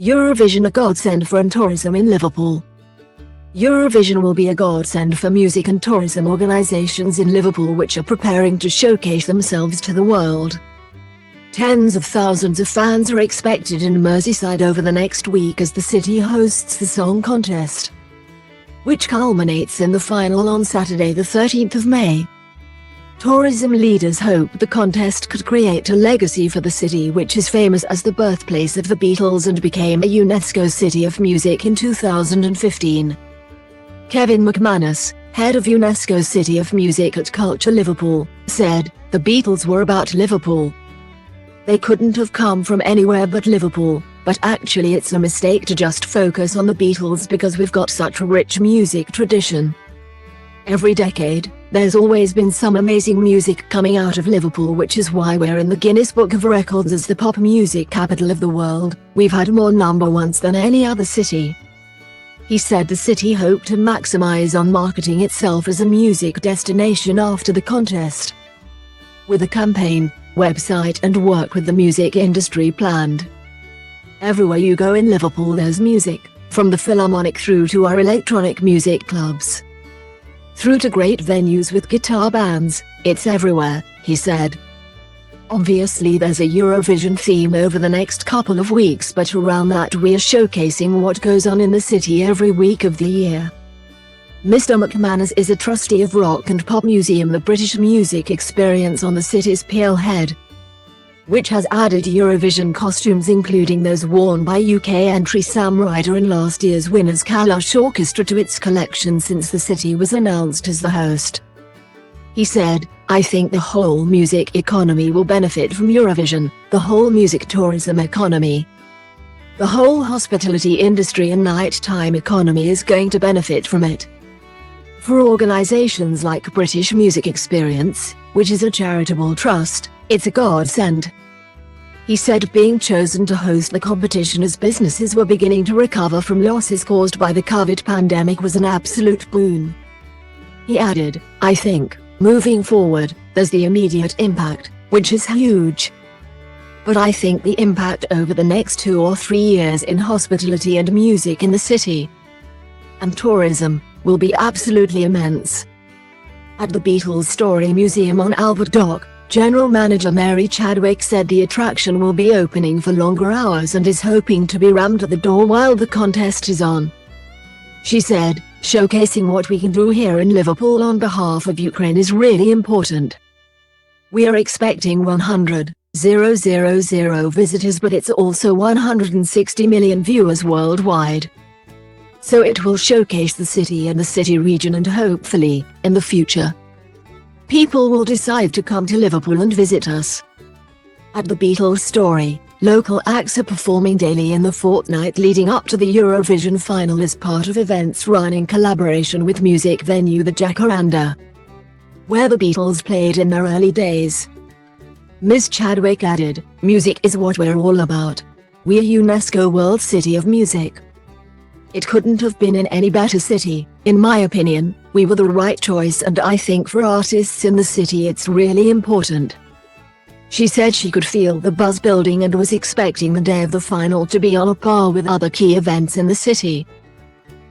Eurovision, a godsend for tourism in Liverpool. Eurovision will be a godsend for music and tourism organisations in Liverpool, which are preparing to showcase themselves to the world. Tens of thousands of fans are expected in Merseyside over the next week as the city hosts the song contest, which culminates in the final on Saturday the 13th of May. Tourism leaders hope the contest could create a legacy for the city, which is famous as the birthplace of the Beatles and became a UNESCO City of Music in 2015. Kevin McManus, head of UNESCO City of Music at Culture Liverpool, said, "The Beatles were about Liverpool. They couldn't have come from anywhere but Liverpool, but actually it's a mistake to just focus on the Beatles because we've got such a rich music tradition. Every decade, there's always been some amazing music coming out of Liverpool, which is why we're in the Guinness Book of Records as the pop music capital of the world. We've had more number ones than any other city." He said the city hoped to maximize on marketing itself as a music destination after the contest, with a campaign, website and work with the music industry planned. "Everywhere you go in Liverpool there's music, from the Philharmonic through to our electronic music clubs, through to great venues with guitar bands, it's everywhere," he said. "Obviously there's a Eurovision theme over the next couple of weeks, but around that we're showcasing what goes on in the city every week of the year." Mr. McManus is a trustee of Rock and Pop Museum, the British music experience on the city's Peel Head, which has added Eurovision costumes including those worn by UK entry Sam Ryder and last year's winners Kalash Orchestra to its collection since the city was announced as the host. He said, "I think the whole music economy will benefit from Eurovision, the whole music tourism economy. The whole hospitality industry and nighttime economy is going to benefit from it. For organisations like British Music Experience, which is a charitable trust, it's a godsend." He said being chosen to host the competition as businesses were beginning to recover from losses caused by the COVID pandemic was an absolute boon. He added, "I think, moving forward, there's the immediate impact, which is huge. But I think the impact over the next 2 or 3 years in hospitality and music in the city, and tourism, will be absolutely immense." At the Beatles Story Museum on Albert Dock, General Manager Mary Chadwick said the attraction will be opening for longer hours and is hoping to be rammed at the door while the contest is on. She said, "Showcasing what we can do here in Liverpool on behalf of Ukraine is really important. We are expecting 100,000 visitors, but it's also 160 million viewers worldwide. So it will showcase the city and the city region, and hopefully, in the future, people will decide to come to Liverpool and visit us." At the Beatles Story, local acts are performing daily in the fortnight leading up to the Eurovision final as part of events run in collaboration with music venue The Jacaranda, where the Beatles played in their early days. Ms. Chadwick added, "Music is what we're all about. We're UNESCO World City of Music. It couldn't have been in any better city, in my opinion. We were the right choice, and I think for artists in the city it's really important." She said she could feel the buzz building and was expecting the day of the final to be on a par with other key events in the city.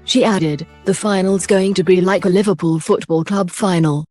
She added, "The final's going to be like a Liverpool Football Club final.